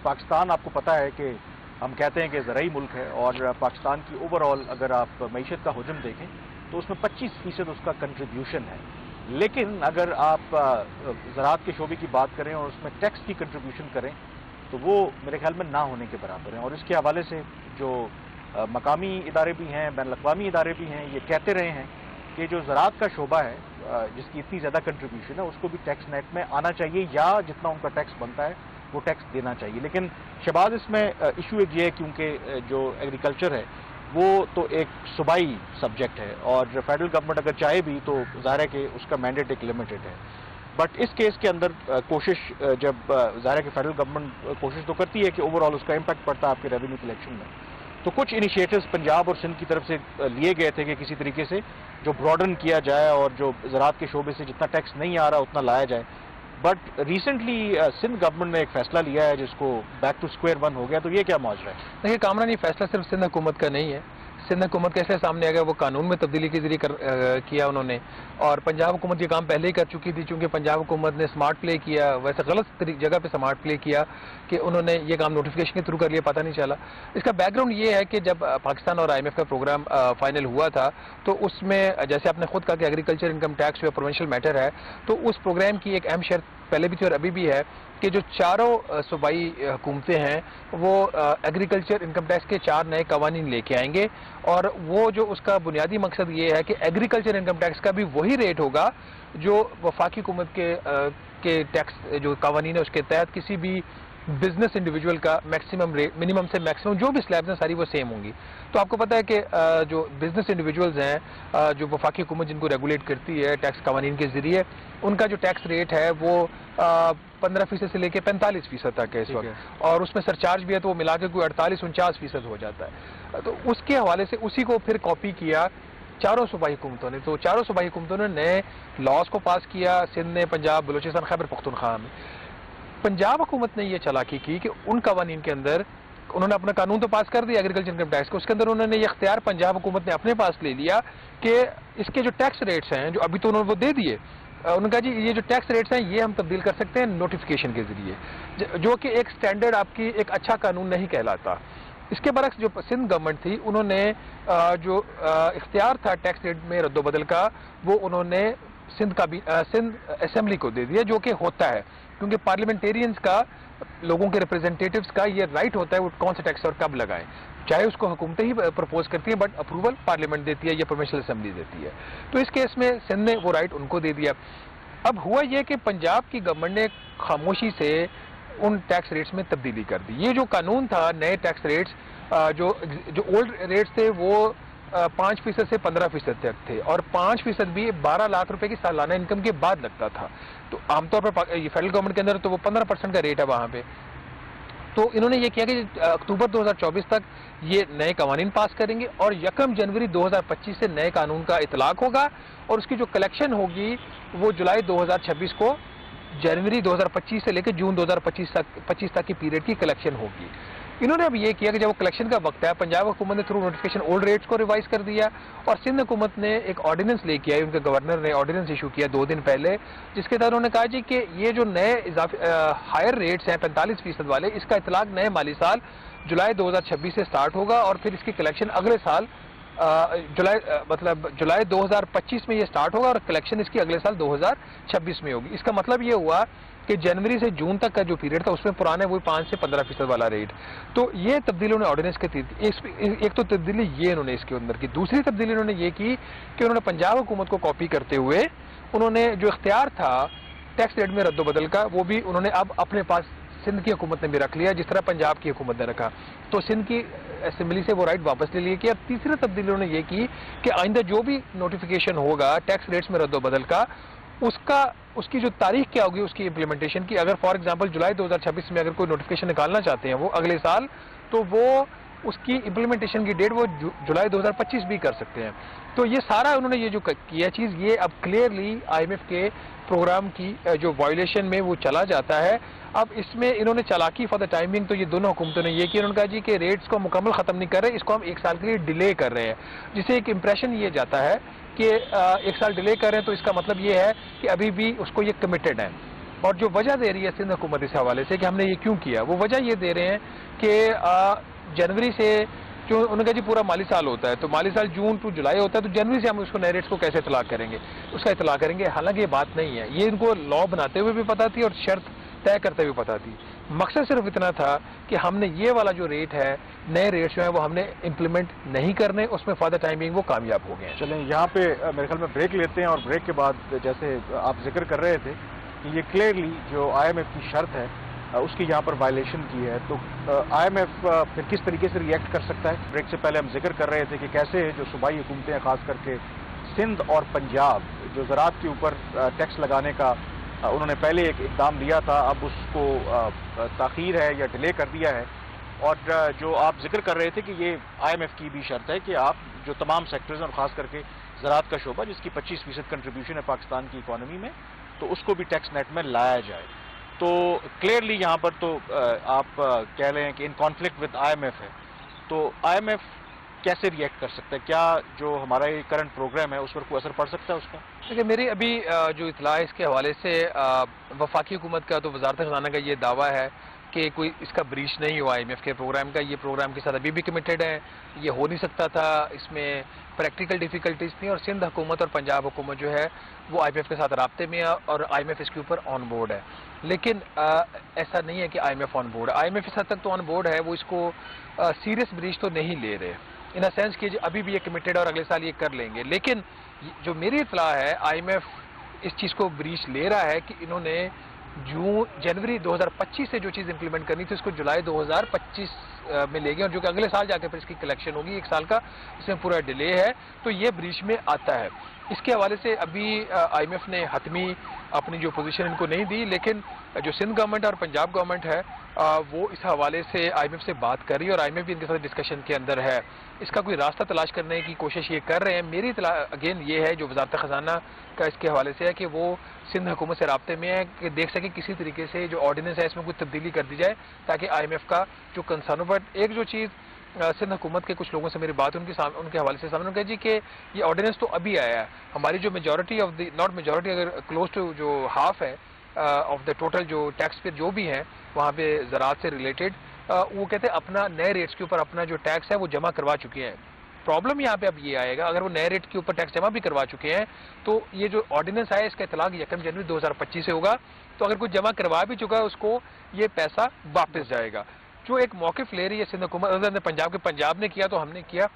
पाकिस्तान आपको पता है कि हम कहते हैं कि ज़राई मुल्क है और पाकिस्तान की ओवरऑल अगर आप मईशत का हुजम देखें तो उसमें 25% उसका कंट्रीब्यूशन है। लेकिन अगर आप ज़राअत के शोबे की बात करें और उसमें टैक्स की कंट्रीब्यूशन करें तो वो मेरे ख्याल में ना होने के बराबर है। और इसके हवाले से जो मकामी इदारे भी हैं, बैनुल-अक़वामी इदारे भी हैं, ये कहते रहे हैं कि जो ज़राअत का शोबा है जिसकी इतनी ज़्यादा कंट्रीब्यूशन है उसको भी टैक्स नेट में आना चाहिए या जितना उनका टैक्स बनता है वो टैक्स देना चाहिए। लेकिन शहबाज इसमें इशू एक ये है क्योंकि जो एग्रीकल्चर है वो तो एक सूबाई सब्जेक्ट है और फेडरल गवर्नमेंट अगर चाहे भी तो ज़ाहिर है कि उसका मैंडेट एक लिमिटेड है। बट इस केस के अंदर कोशिश जब ज़ाहिर है कि फेडरल गवर्नमेंट कोशिश तो करती है कि ओवरऑल उसका इम्पैक्ट पड़ता है आपके रेवेन्यू कलेक्शन में, तो कुछ इनिशिएटिव्स पंजाब और सिंध की तरफ से लिए गए थे कि किसी तरीके से जो ब्रॉडन किया जाए और जो ज़राअत के शोबे से जितना टैक्स नहीं आ रहा उतना लाया जाए। बट रिसेंटली सिंध गवर्नमेंट ने एक फैसला लिया है जिसको बैक टू स्क्वायर वन हो गया, तो ये क्या माजरा है? देखिए कामरान, ये फैसला सिर्फ सिंध हुकूमत का नहीं है। सिंध हुकूमत का इसलिए सामने आ गया, वो कानून में तब्दीली के जरिए किया उन्होंने, और पंजाब हुकूमत ये काम पहले ही कर चुकी थी। चूंकि पंजाब हुकूमत ने स्मार्ट प्ले किया, वैसे गलत जगह पे स्मार्ट प्ले किया कि उन्होंने ये काम नोटिफिकेशन के थ्रू कर लिया, पता नहीं चला। इसका बैकग्राउंड ये है कि जब पाकिस्तान और IMF का प्रोग्राम फाइनल हुआ था तो उसमें जैसे आपने खुद कहा कि एग्रीकल्चर इनकम टैक्स जो प्रोविंशियल मैटर है, तो उस प्रोग्राम की एक अहम शर्त पहले भी थी और अभी भी है कि जो चारों सूबाई हुकूमतें हैं वो एग्रीकल्चर इनकम टैक्स के 4 नए कवानीन लेके आएंगे, और वो जो उसका बुनियादी मकसद ये है कि एग्रीकल्चर इनकम टैक्स का भी वही रेट होगा जो वफाकी हुकूमत के टैक्स जो कवानीन है उसके तहत किसी भी बिजनेस इंडिविजुअल का मैक्सिमम रेट, मिनिमम से मैक्सिमम जो भी स्लैब्स हैं सारी वो सेम होंगी। तो आपको पता है कि जो बिजनेस इंडिविजुअल्स हैं जो वफाकी हुकूमत जिनको रेगुलेट करती है टैक्स कवानीन के जरिए, उनका जो टैक्स रेट है वो 15% से लेकर 45% तक है इस वक्त, और उसमें सरचार्ज भी है तो वो मिला के कोई 48-49% हो जाता है। तो उसके हवाले से उसी को फिर कॉपी किया चारों सूबाई हुकूमतों ने। तो चारों सूबाई हुकूमतों ने नए लॉज को पास किया, सिंध ने, पंजाब, बलूचिस्तान, खैबर पख्तूनख्वा में। पंजाब हुकूमत ने यह चालाकी की कि उन कवानीन के अंदर उन्होंने अपना कानून तो पास कर दिया एग्रीकल्चर इनकम टैक्स को, उसके अंदर उन्होंने ये इख्तियार पंजाब हुकूमत ने अपने पास ले लिया कि इसके जो टैक्स रेट्स हैं जो अभी तो उन्होंने वो दे दिए, उन्होंने कहा जी ये जो टैक्स रेट्स हैं ये हम तब्दील कर सकते हैं नोटिफिकेशन के जरिए, जो कि एक स्टैंडर्ड आपकी एक अच्छा कानून नहीं कहलाता। इसके बरक्स जो सिंध गवर्नमेंट थी उन्होंने जो इख्तियार था टैक्स रेट में रद्दोबदल का वो उन्होंने सिंध असेंबली को दे दिया, जो कि होता है क्योंकि पार्लियामेंटेरियंस का, लोगों के रिप्रेजेंटेटिव्स का ये राइट होता है वो कौन सा टैक्स और कब लगाएं, चाहे उसको हुकूमतें ही प्रपोज करती है बट अप्रूवल पार्लियामेंट देती है या प्रोविंशियल असेंबली देती है। तो इस केस में सिंध ने वो राइट उनको दे दिया। अब हुआ यह कि पंजाब की गवर्नमेंट ने खामोशी से उन टैक्स रेट्स में तब्दीली कर दी। ये जो कानून था नए टैक्स रेट्स, जो ओल्ड रेट्स थे वो 5% से 15% तक थे, और 5% भी 12 लाख रुपए की सालाना इनकम के बाद लगता था। तो आमतौर पर फेडरल गवर्नमेंट के अंदर तो वो 15% का रेट है वहां पे। तो इन्होंने ये किया कि अक्टूबर 2024 तक ये नए कवानीन पास करेंगे और 1 जनवरी 2025 से नए कानून का इतलाक होगा, और उसकी जो कलेक्शन होगी वो जुलाई 2026 को जनवरी 2025 से लेकर जून 2025 तक की पीरियड की कलेक्शन होगी। इन्होंने अब ये किया कि जब वो कलेक्शन का वक्त है, पंजाब हुकूमत ने थ्रू नोटिफिकेशन ओल्ड रेट्स को रिवाइज कर दिया, और सिंध हुकूमत ने एक ऑर्डिनेंस लेके आई, उनके गवर्नर ने ऑर्डिनेंस इशू किया 2 दिन पहले, जिसके तहत उन्होंने कहा जी कि ये जो नए हायर रेट्स हैं 45% वाले, इसका इतलाक नए माली साल जुलाई 2026 से स्टार्ट होगा, और फिर इसकी कलेक्शन अगले साल जुलाई 2025 में ये स्टार्ट होगा, और कलेक्शन इसकी अगले साल 2026 में होगी। इसका मतलब ये हुआ कि जनवरी से जून तक का जो पीरियड था उसमें पुराने वही 5 से 15% वाला रेट। तो ये तब्दीली उन्होंने ऑर्डिनेंस के थी। एक तो तब्दीली ये इन्होंने इसके अंदर की, दूसरी तब्दीली उन्होंने ये की कि उन्होंने पंजाब हुकूमत को कॉपी करते हुए उन्होंने जो इख्तियार था टैक्स रेट में रद्दोबदल का वो भी उन्होंने अब अपने पास सिंध की हुकूमत ने भी रख लिया, जिस तरह पंजाब की हुकूमत ने रखा। तो सिंध की असेंबली से वो राइट वापस ले लिए कि अब तीसरी तब्दीली उन्होंने ये की कि आइंदा जो भी नोटिफिकेशन होगा टैक्स रेट्स में रद्दोबदल का, उसकी जो तारीख क्या होगी उसकी इम्प्लीमेंटेशन की, अगर फॉर एग्जांपल जुलाई 2026 में अगर कोई नोटिफिकेशन निकालना चाहते हैं वो अगले साल, तो वो उसकी इम्प्लीमेंटेशन की डेट वो जुलाई 2025 भी कर सकते हैं। तो ये सारा उन्होंने ये जो किया चीज़, ये अब क्लियरली IMF के प्रोग्राम की जो वायलेशन में वो चला जाता है। अब इसमें इन्होंने चालाकी फॉर द टाइमिंग, तो ये दोनों हुकूमतों ने ये किया, उन्होंने कहा जी कि रेट्स को मुकम्मल ख़त्म नहीं कर रहे, इसको हम 1 साल के लिए डिले कर रहे हैं, जिससे एक इंप्रेशन ये जाता है कि 1 साल डिले कर रहे हैं, तो इसका मतलब ये है कि अभी भी उसको ये कमिटेड है। और जो वजह दे रही है सिंध हुकूमत इस हवाले से कि हमने ये क्यों किया, वो वजह ये दे रहे हैं कि जनवरी से जो उन्होंने कहा जी पूरा माली साल होता है, तो माली साल जून टू जुलाई होता है, तो जनवरी से हम उसको नए रेट्स को कैसे इतला करेंगे, उसका इतला करेंगे। हालांकि ये बात नहीं है, ये इनको लॉ बनाते हुए भी पता थी और शर्त तय करते हुए पता थी। मकसद सिर्फ इतना था कि हमने ये वाला जो रेट है, नए रेट्स जो है वो हमने इम्प्लीमेंट नहीं करने, उसमें फॉर द टाइमिंग वो कामयाब हो गए। चलें यहाँ पे मेरे ख्याल में ब्रेक लेते हैं, और ब्रेक के बाद जैसे आप जिक्र कर रहे थे कि ये क्लियरली जो IMF की शर्त है उसकी यहाँ पर वायलेशन की है, तो IMF फिर किस तरीके से रिएक्ट कर सकता है। ब्रेक से पहले हम जिक्र कर रहे थे कि कैसे जो सूबाई हुकूमतें हैं, खास करके सिंध और पंजाब, जो ज़राअत के ऊपर टैक्स लगाने का उन्होंने पहले एक इक़दाम लिया था, अब उसको ताख़ीर है या डिले कर दिया है। और जो आप जिक्र कर रहे थे कि ये IMF की भी शर्त है कि आप जो तमाम सेक्टर्स हैं और ख़ास करके ज़राअत का शोबा जिसकी 25% कंट्रीब्यूशन है पाकिस्तान की इकॉनमी में, तो उसको भी टैक्स नेट में लाया जाए। तो क्लियरली यहाँ पर तो आप कह रहे हैं कि इन कॉन्फ्लिक्ट विद IMF है, तो IMF कैसे रिएक्ट कर सकता है? क्या जो हमारा ये करंट प्रोग्राम है उस पर कोई असर पड़ सकता है उसका? देखिए, मेरी अभी जो इतला है इसके हवाले से वफाकी हुकूमत का तो वजारत खजाना का ये दावा है कि कोई इसका ब्रीच नहीं हुआ IMF के प्रोग्राम का। ये प्रोग्राम के साथ अभी भी कमिटेड है, ये हो नहीं सकता था, इसमें प्रैक्टिकल डिफिकल्टीज थी, और सिंध हुकूमत और पंजाब हुकूमत जो है वो IMF के साथ राब्ते में है और IMF इसके ऊपर ऑन बोर्ड है। लेकिन ऐसा नहीं है कि IMF ऑन बोर्ड है। IMF इस हद तक तो ऑन बोर्ड है, वो इसको सीरियस ब्रीच तो नहीं ले रहे इन अ सेंस कि अभी भी ये कमिटेड और अगले साल ये कर लेंगे। लेकिन जो मेरी इतला है, IMF इस चीज़ को ब्रीच ले रहा है कि इन्होंने जनवरी 2025 से जो चीज़ इंप्लीमेंट करनी थी उसको जुलाई 2025 में ले गए, और जो कि अगले साल जाकर फिर इसकी कलेक्शन होगी, एक साल का इसमें पूरा डिले है, तो ये ब्रीच में आता है। इसके हवाले से अभी IMF ने हतमी अपनी जो पोजीशन इनको नहीं दी, लेकिन जो सिंध गवर्नमेंट और पंजाब गवर्नमेंट है वो इस हवाले से IMF से बात कर रही है, और IMF भी इनके साथ डिस्कशन के अंदर है। इसका कोई रास्ता तलाश करने की कोशिश ये कर रहे हैं। मेरी अगेन ये है जो वजारत खजाना का इसके हवाले से है कि वो सिंध हुकूमत से राब्ते में है कि देख सके किसी तरीके से जो ऑर्डिनेंस है इसमें कुछ तब्दीली कर दी जाए, ताकि IMF का जो कंसर्न हो। बट एक जो चीज़ सिंध हुकूमत के कुछ लोगों से मेरी बात उनके हवाले से सामने कहा जी कि ये ऑर्डिनेंस तो अभी आया है, हमारी जो majority of the not majority अगर क्लोज टू जो हाफ है ऑफ द टोटल जो टैक्स पे जो भी है वहाँ पे ज़राअत से रिलेटेड, वो कहते हैं अपना नए रेट्स के ऊपर अपना जो टैक्स है वो जमा करवा चुके हैं। प्रॉब्लम यहाँ पे अब ये आएगा, अगर वो नए रेट के ऊपर टैक्स जमा भी करवा चुके हैं तो ये जो ऑर्डिनेंस आया इसका इतलाक 1 जनवरी 2025 से होगा, तो अगर कोई जमा करवा भी चुका है उसको ये पैसा वापस जाएगा। जो एक मौक़िफ़ ले रही है सिंध हुकूमत, पंजाब के पंजाब ने किया तो हमने किया।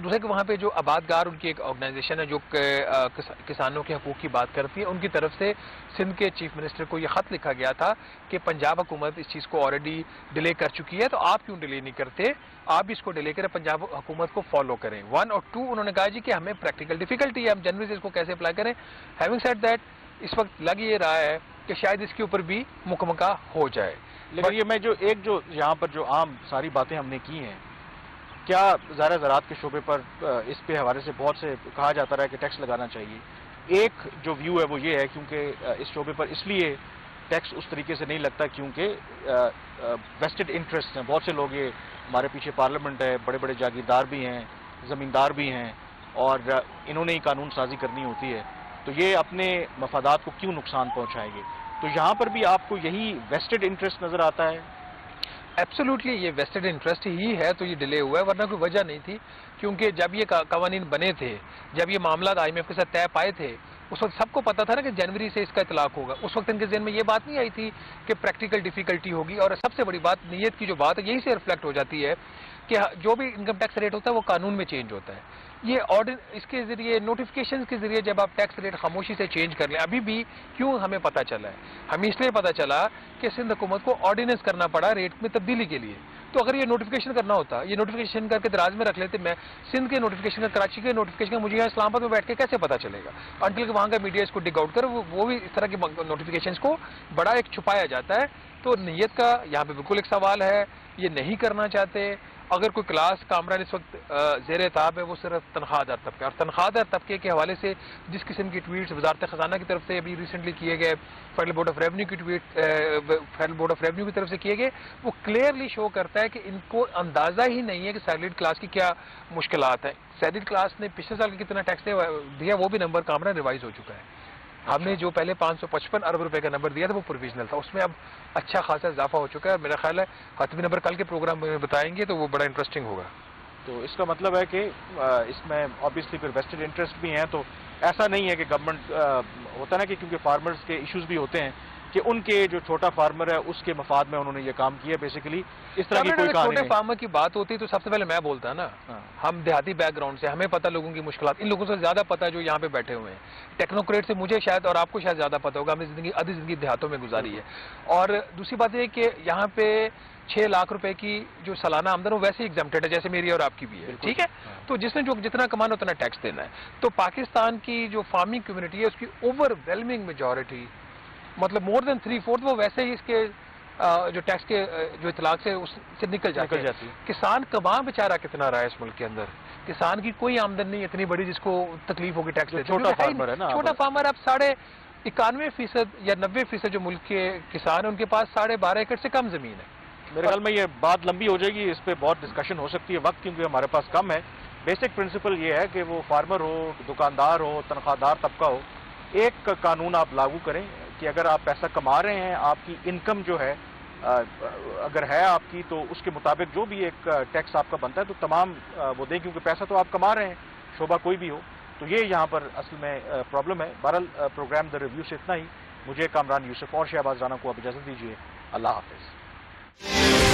दूसरे कि वहाँ पे जो आबादगार उनकी एक ऑर्गेनाइजेशन है जो किसानों के हकूक़ की बात करती है, उनकी तरफ से सिंध के चीफ मिनिस्टर को ये ख़त लिखा गया था कि पंजाब हुकूमत इस चीज़ को ऑलरेडी डिले कर चुकी है, तो आप क्यों डिले नहीं करते, आप भी इसको डिले करें, पंजाब हुकूमत को फॉलो करें। 1 और 2 उन्होंने कहा जी कि हमें प्रैक्टिकल डिफिकल्टी है, हम जनवरी से इसको कैसे अप्लाई करें। हैविंग सेड दैट, इस वक्त लग ये रहा है कि शायद इसके ऊपर भी मुकम्मल हो जाए। लेकिन ये मैं जो यहाँ पर जो आम सारी बातें हमने की हैं, क्या ज़राअत के शोबे पर इस पे हवाले से बहुत से कहा जाता रहा है कि टैक्स लगाना चाहिए। एक जो व्यू है वो ये है क्योंकि इस शोबे पर इसलिए टैक्स उस तरीके से नहीं लगता क्योंकि वेस्टेड इंटरेस्ट हैं, बहुत से लोग, ये हमारे पीछे पार्लियामेंट है, बड़े बड़े जागीरदार भी हैं, ज़मींदार भी हैं, और इन्होंने ही कानून साजी करनी होती है, तो ये अपने मफादात को क्यों नुकसान पहुँचाएंगे। तो यहाँ पर भी आपको यही वेस्टेड इंटरेस्ट नज़र आता है? एब्सोल्युटली ये वेस्टेड इंटरेस्ट ही है, तो ये डिले हुआ है, वरना कोई वजह नहीं थी। क्योंकि जब ये कवानीन बने थे, जब ये मामला IMF के साथ तय पाए थे, उस वक्त सबको पता था ना कि जनवरी से इसका इतलाक होगा। उस वक्त इनके ज़हन में ये बात नहीं आई थी कि प्रैक्टिकल डिफिकल्टी होगी। और सबसे बड़ी बात नीयत की जो बात है यही से रिफ्लेक्ट हो जाती है कि जो भी इनकम टैक्स रेट होता है वो कानून में चेंज होता है। ये इसके जरिए नोटिफिकेशन के जरिए जब आप टैक्स रेट खामोशी से चेंज कर लें, अभी भी क्यों हमें पता चला है, हमें इसलिए पता चला कि सिंध हुकूमत को ऑर्डिनेंस करना पड़ा रेट में तब्दीली के लिए। तो अगर ये नोटिफिकेशन करना होता, ये नोटिफिकेशन करके दराज में रख लेते, मैं सिंध के नोटिफिकेशन का, कराची के नोटिफिकेशन का मुझे यहाँ इस्लामाबाद में बैठ के कैसे पता चलेगा, अंटिल कि वहाँ का मीडिया इसको डिग आउट कर, वो भी इस तरह के नोटिफिकेशन को बड़ा एक छुपाया जाता है। तो नीयत का यहाँ पे बिल्कुल एक सवाल है, ये नहीं करना चाहते। अगर कोई क्लास कामरान इस वक्त ज़ेर ताब है वो सिर्फ तनख्वाहदार तबके, और तनख्वाहदार तबके के हवाले से जिस किस्म की ट्वीट्स वजारत खजाना की तरफ से अभी रिसेंटली किए गए, फेडरल बोर्ड ऑफ रेवेन्यू की फेडरल बोर्ड ऑफ रेवेन्यू की तरफ से किए गए, वो क्लियरली शो करता है कि इनको अंदाज़ा ही नहीं है कि सैलरीड क्लास की क्या मुश्किलात हैं। सैलरीड क्लास ने पिछले साल कितना टैक्स दिया वो भी नंबर कामरान रिवाइज हो चुका है। हमने जो पहले 555 अरब रुपए का नंबर दिया था वो प्रोविजनल था, उसमें अब अच्छा खासा इजाफा हो चुका है। मेरा ख्याल है हतमी नंबर कल के प्रोग्राम में बताएंगे तो वो बड़ा इंटरेस्टिंग होगा। तो इसका मतलब है कि इसमें ऑब्वियसली फिर वेस्टेड इंटरेस्ट भी हैं, तो ऐसा नहीं है कि गवर्नमेंट होता ना कि क्योंकि फार्मर्स के इश्यूज भी होते हैं कि उनके जो छोटा फार्मर है उसके मफाद में उन्होंने ये काम किया, बेसिकली इस तरह की कोई कहानी छोटे फार्मर की बात होती है तो सबसे पहले मैं बोलता ना, हम देहाती बैकग्राउंड से, हमें पता लोगों की मुश्किलात, इन लोगों से ज्यादा पता है जो यहाँ पे बैठे हुए हैं। टेक्नोक्रेट से मुझे शायद और आपको शायद ज्यादा पता होगा, हमने आधी जिंदगी देहातों में गुजारी है। और दूसरी बात यह कि यहाँ पे 6 लाख रुपए की जो सालाना आमदन हो वैसे एग्जाम्प्टेड है जैसे मेरी और आपकी भी है, ठीक है। तो जिसने जो जितना कमाना उतना टैक्स देना है। तो पाकिस्तान की जो फार्मिंग कम्युनिटी है उसकी ओवरवेलमिंग मेजॉरिटी, मतलब मोर देन 3/4 वो वैसे ही इसके जो टैक्स के जो इतलाक से उससे निकल जाती है। किसान कमा बेचारा कितना रहा है इस मुल्क के अंदर, किसान की कोई आमदन नहीं इतनी बड़ी जिसको तकलीफ होगी टैक्स देने। छोटा फार्मर है ना, छोटा फार्मर अब 91% या 90% जो मुल्क के किसान है उनके पास 12.5 एकड़ से कम जमीन है। मेरे ख्याल में ये बात लंबी हो जाएगी, इस पे बहुत डिस्कशन हो सकती है, वक्त क्योंकि हमारे पास कम है। बेसिक प्रिंसिपल ये है कि वो फार्मर हो, दुकानदार हो, तनख्वाहदार तबका हो, एक कानून आप लागू करें कि अगर आप पैसा कमा रहे हैं, आपकी इनकम जो है अगर है आपकी, तो उसके मुताबिक जो भी एक टैक्स आपका बनता है तो तमाम वो दें, क्योंकि पैसा तो आप कमा रहे हैं, शोबा कोई भी हो। तो ये यहाँ पर असल में प्रॉब्लम है। बहरहाल प्रोग्राम द रिव्यू से इतना ही। मुझे कामरान यूसुफ और शहबाज राना को आप इजाज़त दीजिए। अल्लाह हाफिज़।